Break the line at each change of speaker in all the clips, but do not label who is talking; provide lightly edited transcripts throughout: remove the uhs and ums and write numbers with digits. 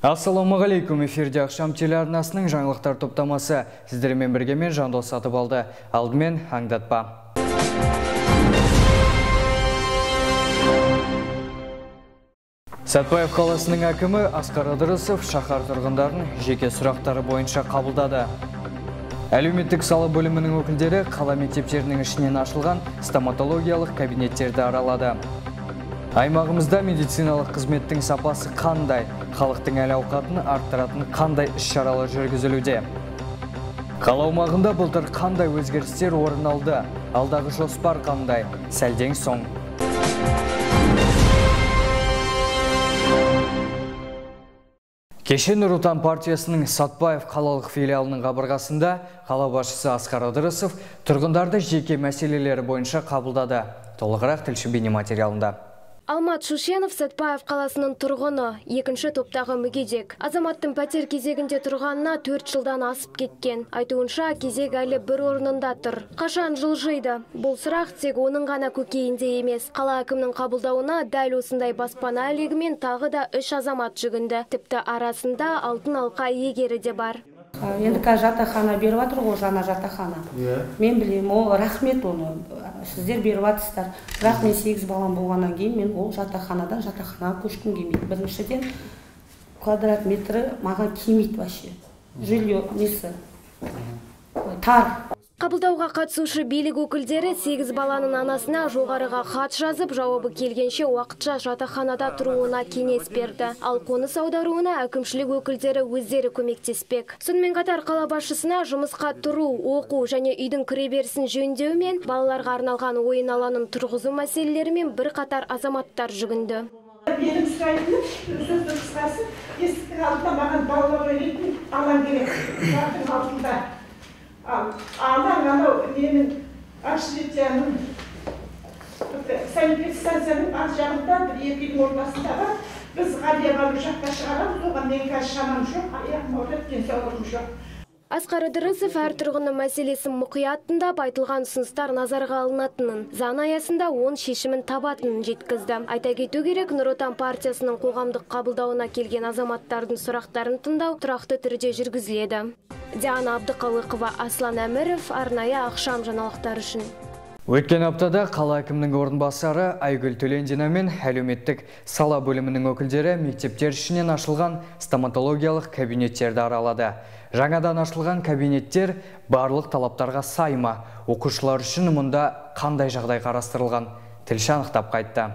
Ассалаумағалейкум, эфирде ақшам телеарнасының жаңалықтар топтамасы. Сіздермен бірге мен Жандос сатып алды. Алдымен аңдатпа. Сәтбаев қаласының әкімі Асқар Ыдырысов шаһар тұрғындарын жеке сұрақтары бойынша қабылдады. Әлеуметтік сала бөлімінің өкілдері қала мектептерінің ішінен ашылған стоматологиялық кабинеттерді аралады. Аймағымызда медициналық қызметтің сапасы қандай, халықтың әл-ауқатын арттыратын қандай іс-шаралар жүргізілуде? Қала аумағында былтыр қандай өзгерістер орын алды? Алдағы жоспар қандай? Сәлден соң. Кеше Нұр Отан партиясының Сәтбаев қалалық филиалының қабырғасында қала басшысы Асқар Ыдырысов тұрғындарды жеке мәселелері бойынша қабылдады. Толығырақ тілші бейнематериалында.
Алмат Шушенов Сәтбаев қаласының тұрғыны, екінші топтағы мүгедек. Азаматтың пәтер кезегінде тұрғанына 4 жылдан асып кеткен. Айтуынша, кезек әлі бір орнында тұр. Қашан жылжиды? Бұл сұрақ тек оның ғана көкейінде емес. Қала әкімінің қабылдауына дәл осындай баспана әлегімен тағы да 3 азамат жүгінді. Тіпті арасында алтын алқа иегері де бар.
Енді жатақхана беріп жатыр ғой, жаңа жатақхана. Мен білем, ол рахмет оны. Сіздер беріп жатырсыздар. Бірақ мен 8 балам болғаннан кейін мен ол жатақханадан жатақханаға көшкім келмейді. Біріншіден квадрат метрі маған келмейді вообще. Жилье несі тар.
Қабылдауға қатысушы билік өкілдері 8 баланың анасына жоғарыға хат жазып, жауабы келгенше уақытша жатақханада тұруына кеңес берді. Ал қоныс аударуына әкімшілік өкілдері өздері көмектеспек. Сонымен қатар қала басшысына жұмысқа тұру, оқу және үйдің кіреберісін жөндеу мен балаларға арналған ойын алаңын тұрғызу мәселелерімен бір қатар азаматтар жүгінді.
Менің сұрайтыным, сөзді қысқасы, есіктің алдында маған балалар ойнайтын алаң керек. Жардың алдында. Алаң анау менің Ашветияның санитет станцияның ар жағында бір екінің ортасында бар. Біз Ғалия жаққа шығарамыз, оған мен қазір шамам жоқ, аяғым ауырады, денсаулығым жоқ.
Асқар Ыдырысов әр тұрғынның мәселесін мұқият тыңдап, айтылған ұсыныстар назарға алынатынын, заң аясында оң шешімін табатынын жеткізді. Айта кету керек, Нұр Отан партиясының қоғамдық қабылдауына келген азаматтардың сұрақтарын тыңдау тұрақты түрде жүргізіледі. Диана Абдықалықова, Аслан Әміров, арнайы ақшам жаңалықтар үшін.
Өткен аптада қала әкімінің орынбасары Айгүл Төлендина мен әлеуметтік сала бөлімінің өкілдері мектептер ішінен ашылған стоматологиялық кабинеттерді аралады. Жаңадан ашылған кабинеттер барлық талаптарға сай ма? Оқушылар үшін мұнда қандай жағдай қарастырылған? Тілші анықтап қайтты.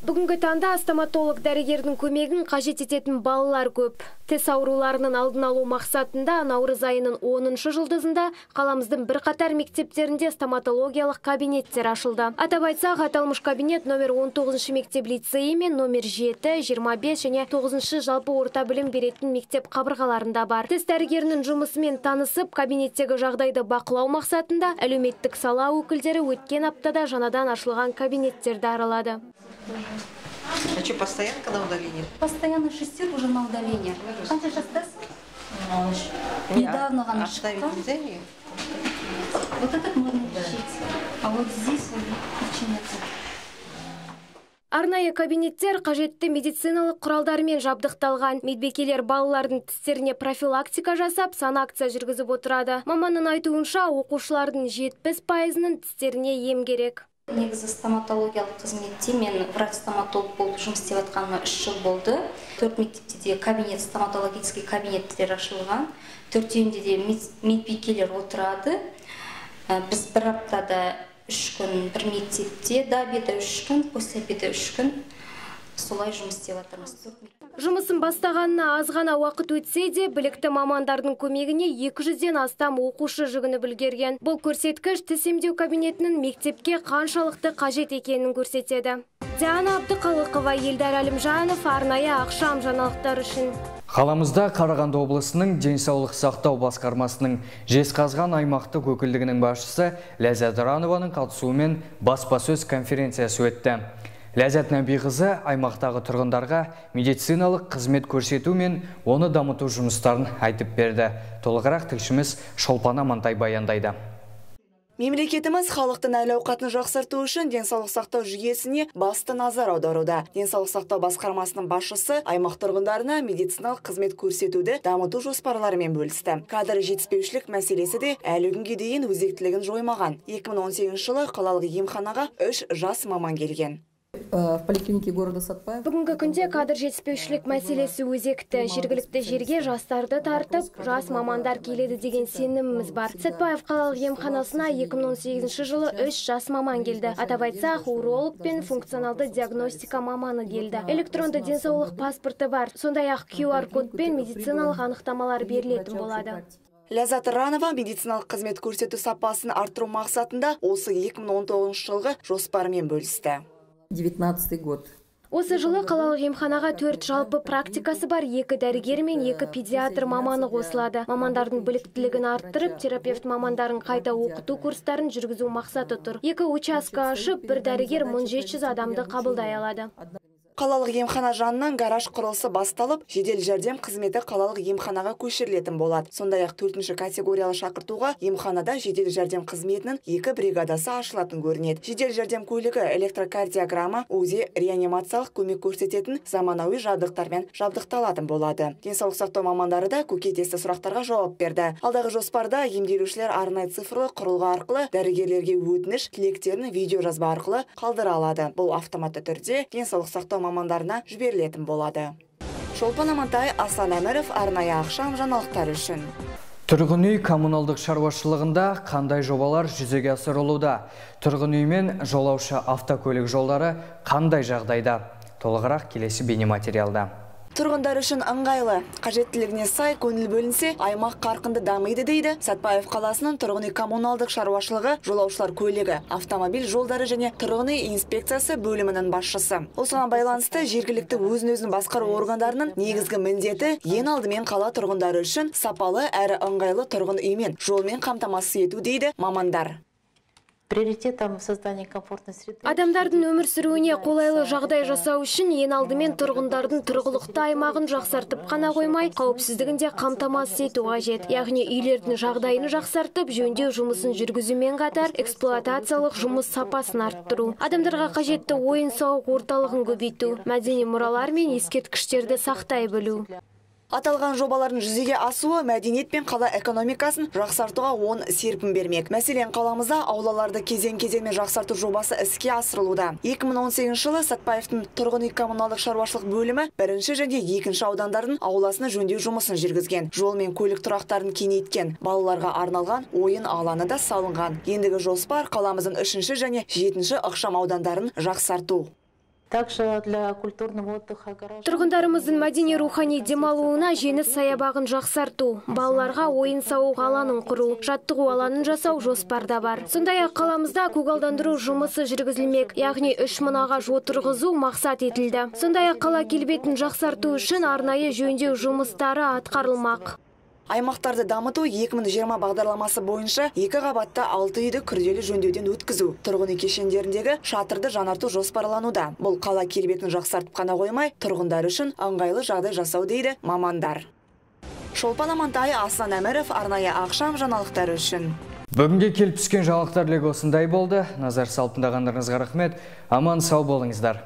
Бүгінгі таңда стоматолог дәрігердің көмегін қажет ететін балалар көп. Тіс ауруларының алдын алу мақсатында наурыз айының 10-шы жұлдызында қаламыздың бірқатар мектептерінде стоматологиялық кабинеттер ашылды. Атап айтсақ, аталмыш кабинет номер 19-шы мектеп лицейі мен номер 7, 25 және 9-шы жалпы орта білім беретін мектеп қабырғаларында бар. Тіс дәрігерінің жұмысымен танысып, кабинеттегі жағдайды бақылау мақсатында әлеуметтік сала өкілдері өткен аптада жаңадан ашылған кабинеттерді аралады.
А что, постоянка на удаление?
Постоянно шестер уже на удаление. Қанша жастасың? Недавно ғана
Оставить нельзя ее?
Вот этот можно лечить. А вот здесь начинается.
Арнайы кабинеттер қажетті медициналық құралдармен жабдықталған. Медбикелер балалардың тістеріне профилактика жасап, санакция жүргізіп отырады. Маманның айтуынша, оқушылардың 70%-ның тістеріне ем керек.
Негізі стоматологиялық қызметте мен врач-стоматолог болып жұмыс істеп жатқаныма 3 жыл болды. 4 мектепте де кабинет, стоматологический кабинеттер ашылған. 4-інде де медбикелер отырады. Біз бір аптада 3 күн бір мектепте, до обеда 3 күн, после обеда 3 күн солай жұмыс істеп жатырмыз.
Жұмысын бастағанына аз ғана уақыт өтсе де, білікті мамандардың көмегіне 200-ден астам оқушы жүгініп үлгерген. Бұл көрсеткіш тіс емдеу кабинетінің мектепке қаншалықты қажет екенін көрсетеді. Диана Абдықалықова, Елдар Әлімжанов, арнайы ақшам жаңалықтар үшін.
Қаламызда Қарағанды облысының денсаулық сақтау басқармасының Жезқазған аймақтық өкілдігінің басшысы Ләззат Ыранованың қатысуымен баспасөз конференциясы өтті. Ләззат Нәбиқызы аймақтағы тұрғындарға медициналық қызмет көрсету мен оны дамыту жұмыстарын айтып берді. Толығырақ тілшіміз Шолпан Амантай баяндайды.
Мемлекетіміз халықтың әл-ауқатын жақсарту үшін денсаулық сақтау жүйесіне басты назар аударуда. Денсаулық сақтау басқармасының басшысы аймақ тұрғындарына медициналық қызмет көрсетуді дамыту жоспарларымен бөлісті. Кадр жетіспеушілік мәселесі де әлі күнге дейін өзектілігін жоймаған. 2018 жылы қалалық емханаға 3 жас маман келген.
В поликлинике города Сатпаев.
Бүгінгі күнде кадр жетіспеушілік мәселесі өзекті. Жергілікті жерге жастарды тартып, жас мамандар келеді деген сеніміміз бар. Сатпаев қалалық емханасына 2018 жылы 3 жас маман келді. Атап айтсақ, уролог пен функционалды диагностика маманы келді. Электронды денсаулық паспорты бар. Сондай-ақ QR-код пен медициналық анықтамалар берілетін болады.
Ләззат Ранова медициналық қызмет көрсету сапасын арттыру мақсатында осы 2019 жылғы жоспарымен бөлісті.
19 год.
Осы жылы қалалық емханаға 4 жалпы практикасы бар 2 дәрігер мен 2 педиатр маманы қосылады. Мамандардың біліктілігін арттырып, терапевт мамандарын қайта оқыту курстарын жүргізу мақсаты тұр. 2 участка ашып, 1 дәрігер 1700 адамды қабылдай алады.
Қалалық емхана жанынан гараж құрылысы басталып, жедел жәрдем қызметі қалалық емханаға көшірілетін болады. Сондай-ақ 4-ші категориялы шақыртуға емханада жедел жәрдем қызметінің 2 бригадасы ашылатын көрінеді. Жедел жәрдем көлігі электрокардиограмма, УЗИ, реанимациялық көмек көрсететін заманауи жабдықтармен жабдықталатын болады. Денсаулық сақтау мамандары да көкейтесті сұрақтарға жауап берді. Алдағы жоспарда емделушілер арнайы цифрлы құрылғы арқылы дәрігерлерге өтініш тілектерін видео жазба арқылы қалдыра алады. Бұл автоматты түрде денсаулық сақтау мамандарына жіберілетін болады. Шолпан Амантай, Аслан Әміров, арнайы ақшам жаңалықтар үшін.
Тұрғын үй коммуналдық шаруашылығында қандай жобалар жүзеге асырылуда? Тұрғын үй мен жолаушы автокөлік жолдары қандай жағдайда? Толығырақ келесі бейнематериалда.
Тұрғындар үшін ыңғайлы, қажеттілігіне сай көңіл бөлінсе, аймақ қарқынды дамиды дейді Сатпаев қаласының тұрғын үй коммуналдық шаруашылығы жолаушылар көлігі, автомобиль жолдары және тұрғын үй инспекциясы бөлімінің басшысы. Осыған байланысты жергілікті өзін-өзін басқару органдарының негізгі міндеті ең алдымен қала тұрғындары үшін сапалы әрі ыңғайлы тұрғын үймен, жолмен қамтамасыз ету дейді мамандар.
Приоритетом создания комфортной среды.
Адамдардың өмір сүруіне қолайлы жағдай жасау үшін ең алдымен тұрғындардың тұрғылықты аймағын жақсартып қана қоймай, қауіпсіздігін де қамтамасыз ету қажет. Яғни үйлердің жағдайын жақсартып, жөндеу жұмысын жүргізумен қатар эксплуатациялық жұмыс сапасын арттыру. Адамдарға қажетті ойын-сауық орталығын көбейту, мәдени мұралар мен ескерткіштерді сақтай білу.
Аталған жобалардың жүзеге асуы мәдениет пен қала экономикасын жақсартуға оң серпін бермек. Мәселен, қаламызда аулаларды кезең-кезеңмен жақсарту жобасы іске асырылуда. 2018 жылы Сатпаевтың тұрғын үй коммуналдық шаруашылық бөлімі 1-ші және 2-ші аудандардың ауласына жөндеу жұмысын жүргізген. Жол мен көлік тұрақтарын кеңейткен. Балаларға арналған ойын алаңы да салынған. Ендігі жоспар қаламыздың 3-ші және 7-ші ықшам аудандарын жақсарту.
Также для культурного отдыха гараж.
Тұрғындарымыздың мәдени рухани демалуына жеңіс саябағын жақсарту, балаларға ойын-сауық алаңын құру, жаттығу алаңын жасау жоспарда бар. Сондай-ақ қаламызда көгалдандыру жұмысы жүргізілмек, яғни 3000 ағаш отырғызу мақсат етілді. Сондай-ақ қала келбетін жақсарту үшін арнайы жөндеу жұмыстары атқарылмақ.
Аймақтарды дамыту 2020 бағдарламасы бойынша 2 қабатты 6 үйді күрделі жөндеуден өткізу. Тұрғын үй кешендеріндегі шатырды жаңарту жоспарлануда. Бұл қала келбетін жақсартып қана қоймай, тұрғындар үшін ыңғайлы жағдай жасау дейді мамандар. Шолпан Амантай, Аслан Әміров, арнайы ақшам жаңалықтары үшін.
Бүгінге келіп түскен жаңалықтар легі осындай болды. Назар салып тыңдағандарыңызға рахмет. Аман сау болыңыздар.